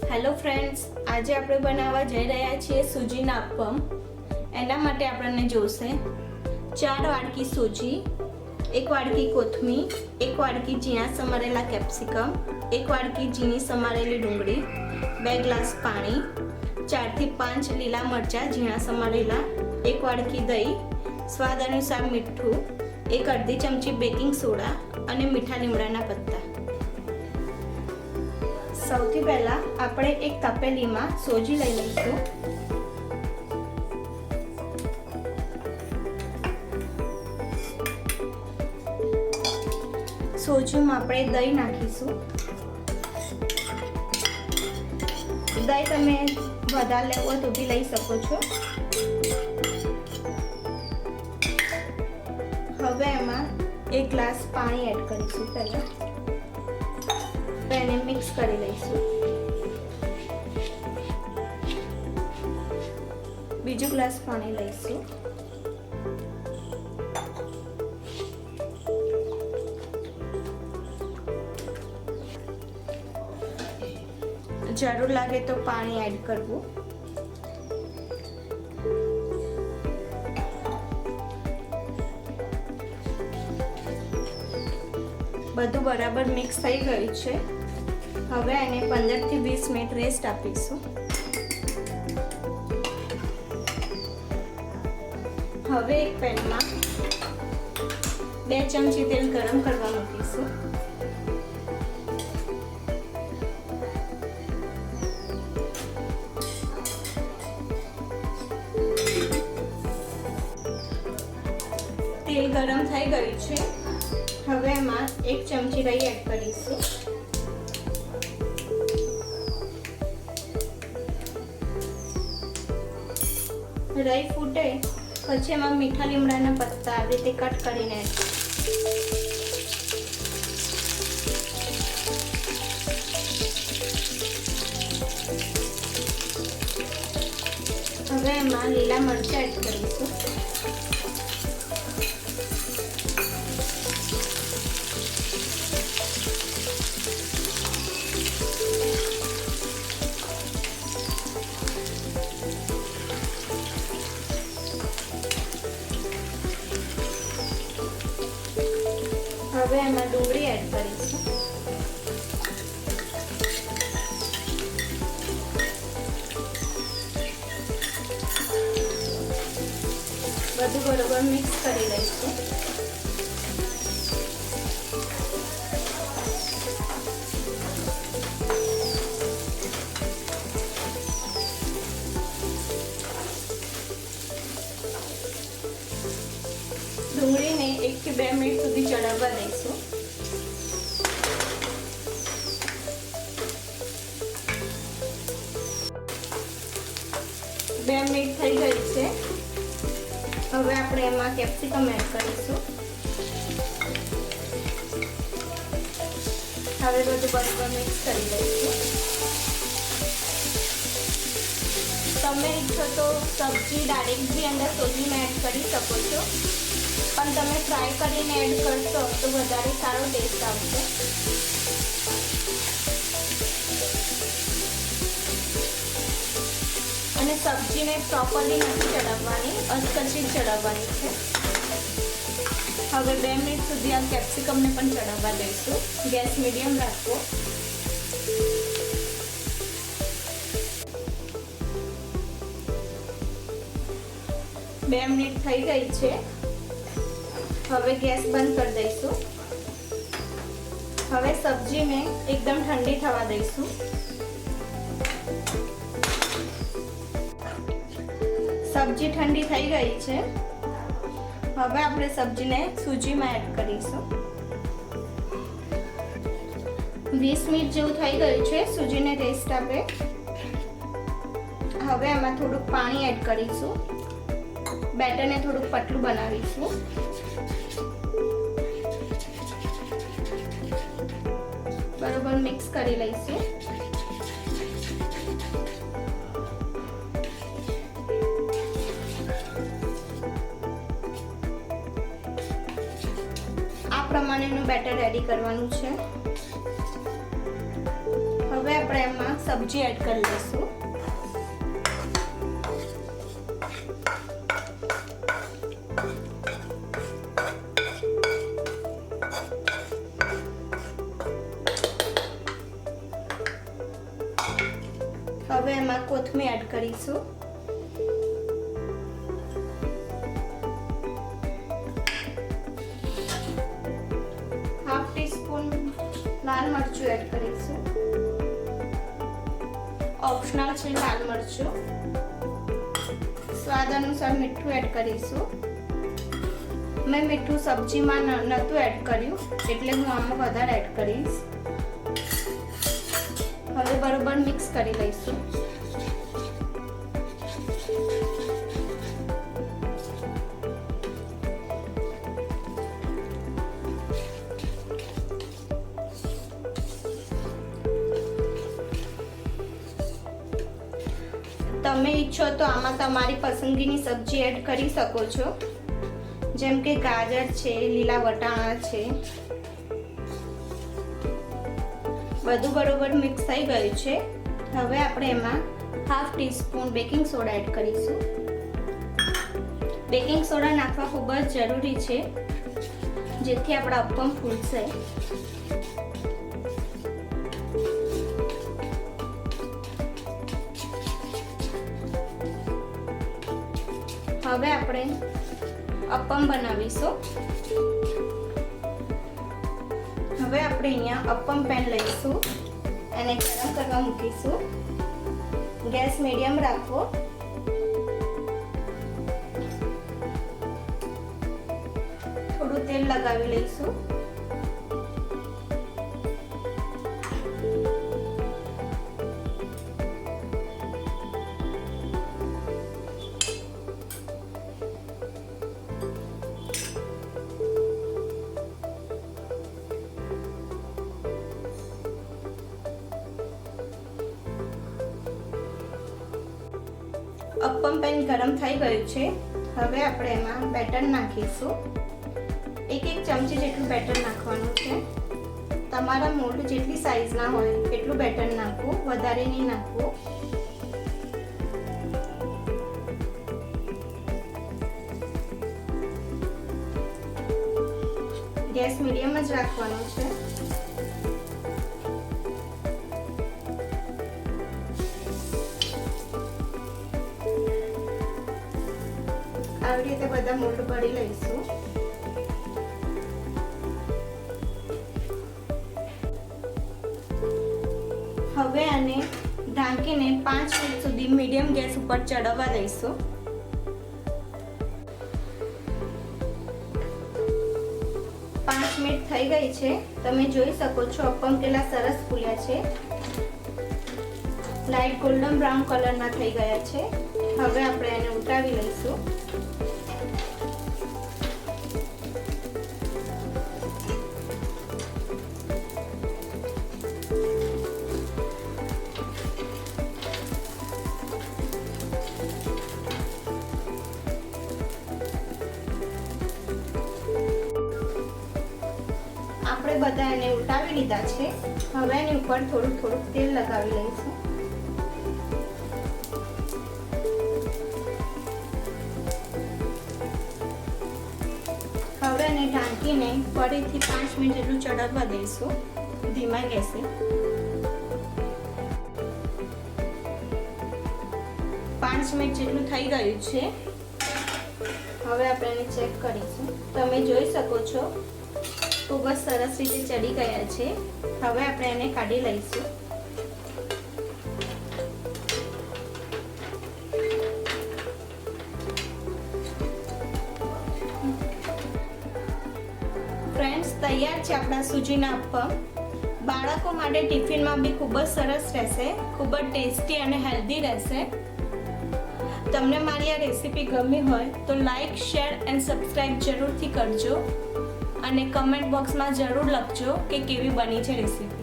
Hello friends, આજે આપણે બનાવવા જઈ રહ્યા છીએ સૂજીના અપ્પમ. એના માટે આપણને જોશે 4 વાડકી સૂજી, 1 વાડકી કોથમીર, 1 વાડકી ઝીણા સમારેલા કેપ્સિકમ, 1 વાડકી ઝીણી સમારેલી ડુંગળી, 2 ગ્લાસ પાણી, 4 થી 5 લીલા મરચાં ઝીણા સમારેલા, 1 વાડકી દહીં, સ્વાદ અનુસાર મીઠું, 1 અડધી ચમચી બેકિંગ સોડા અને મીઠા લીમડાના પત્તા. સૌથી પહેલા આપણે એક તપેલીમાં સોજી લઈ લઈશું. સોજીમાં આપણે દહીં નાખીશું. દહીં તમે વધારે લેવો હોય તો બી લઈ શકો છો. હવે એમાં 1 ગ્લાસ પાણી એડ કરીશું. પહેલા એને મિક્સ કરી લઈશું. બીજો ગ્લાસ પાણી લઈશું. જરૂર લાગે તો પાણી એડ કરવું. બધું બરાબર મિક્સ થઈ ગયું છે. હવે એને 15 થી 20 મિનિટ રેસ્ટ આપીશું. હવે એક પેનમાં 2 ચમચી તેલ ગરમ કરવા મૂકીશું. તેલ ગરમ થઈ ગયું છે. હવે એમાં 1 ચમચી રાઈ એડ કરીશું. રાઈ ફૂટે પછી એમાં મીઠા લીમડાના પત્તા આવી રીતે કટ કરીને એડ કરીશું. હવે એમાં લીલા મરચાં એડ કરીશું. હવે એમાં ડુંગળી એડ કરીશું. બધું બરોબર મિક્સ કરી લઈશું. ડુંગળીને 1 થી 2 મિનિટ સુધી ચડાવવા દઈશું. બે મિનિટ થઈ ગઈ છે. હવે આપણે એમાં કેપ્સિકમ એડ કરીશું. હવે બધું બરાબર મિક્સ કરી લઈશું. તમે ઈચ્છો તો સબ્જી ડાયરેક્ટ બી અંદર સોજીમાં એડ કરી શકો છો, પણ તમે ફ્રાય કરીને એડ કરશો તો વધારે સારો ટેસ્ટ આવશે. અને સબ્જીને પ્રોપરલી નથી ચડાવવાની, અધકચી ચડાવવાની છે. હવે 2 મિનિટ સુધી આ કેપ્સિકમને પણ ચડાવવા દઈશું. ગેસ મીડિયમ રાખવો. બે મિનિટ થઈ ગઈ છે. હવે ગેસ બંધ કરી દઈશું. હવે સબ્જીને એકદમ ઠંડી થવા દઈશું. સબ્જી ઠંડી થઈ ગઈ છે. હવે આપણે સબ્જીને સૂજીમાં એડ કરીશું. 20 મિનિટ જેવું થઈ ગયું છે. સૂજીને રેસ્ટ આપે. હવે એમાં થોડુંક પાણી એડ કરીશું. બેટરને થોડુંક પતલું બનાવીશું. બરોબર મિક્સ કરી લઈશું. આ પ્રમાણેનું બેટર રેડી કરવાનું છે. હવે આપણે એમાં સબ્જી એડ કરી લઈશું. હવે એમાં કોથમીર એડ કરીશું. હાફ ટીસ્પૂન લાલ મરચું એડ કરીશું. ઓપ્શનલ છે લાલ મરચું. સ્વાદ અનુસાર મીઠું એડ કરીશું. મેં મીઠું સબ્જીમાં નહોતું એડ કર્યું એટલે હું આમાં વધારે એડ કરીશ. હવે બરોબર મિક્સ કરી લઈશું. તમે ઈચ્છો તો આમાં તમારી પસંદગીની સબ્જી એડ કરી શકો છો, જેમ કે ગાજર છે, લીલા વટાણા છે. બધું બરોબર મિક્સ થઈ ગયું છે. હવે આપણે એમાં half teaspoon baking soda add કરીશું. બેકિંગ સોડા નાખવા ખૂબ જ જરૂરી છે, જેથી આપણા અપમ ફૂલશે. હવે આપણે અપમ બનાવીશું. હવે આપણે અહીંયા અપમ પેન લઈશું, એને ગરમ કરવા મૂકીશું. ગેસ મીડિયમ રાખવો. થોડું તેલ લગાવી લઈશું. અપમ પેન ગરમ થઈ ગયું છે. હવે આપણે એમાં બેટર નાખીશું. એક ચમચી જેટલું બેટર નાખવાનું છે. તમારા મોલ્ડ જેટલી સાઈઝના હોય એટલું બેટર નાખવું, વધારે નહીં નાખવું. ગેસ મીડિયમ જ રાખવાનો છે. આવી રીતે બધા મોલ્ડ ભરી લઈશું. હવે આને ઢાંકીને 5 મિનિટ સુધી મીડિયમ ગેસ ઉપર ચડવા દઈશું. મિનિટ થઈ ગઈ છે. તમે જોઈ શકો છો અપમ કેટલા સરસ ફૂલ્યા છે. લાઈટ ગોલ્ડન બ્રાઉન કલરના થઈ ગયા છે. હવે આપણે એને ઉતારી લઈશું. આપણે બધા એને ઉલટાવી લીધા છે. હવે એની ઉપર થોડું તેલ લગાવી લઈશું. હવે એને ઢાંકીને ફરીથી 5 મિનિટ જેટલું ચડવા દઈશું ધીમા ગેસે. 5 મિનિટ જેટલું થઈ ગયું છે. હવે આપણે એને ચેક કરીશું. તમે જોઈ શકો છો ખૂબ જ સરસ રીતે ચડી ગયા છે. હવે આપણે એને કાઢી લઈશું. ફ્રેન્ડ્સ, તૈયાર છે આપણા સૂજીના અપ્પમ. બાળકો માટે ટિફિનમાં બી ખૂબ જ સરસ રહેશે, ખૂબ જ ટેસ્ટી અને હેલ્ધી રહેશે. તમને મારી આ રેસીપી ગમી હોય તો લાઈક, શેર એન્ડ સબસ્ક્રાઈબ જરૂરથી કરજો અને કમેન્ટ બોક્સમાં જરૂર લખજો કે કેવી બની છે રેસીપી.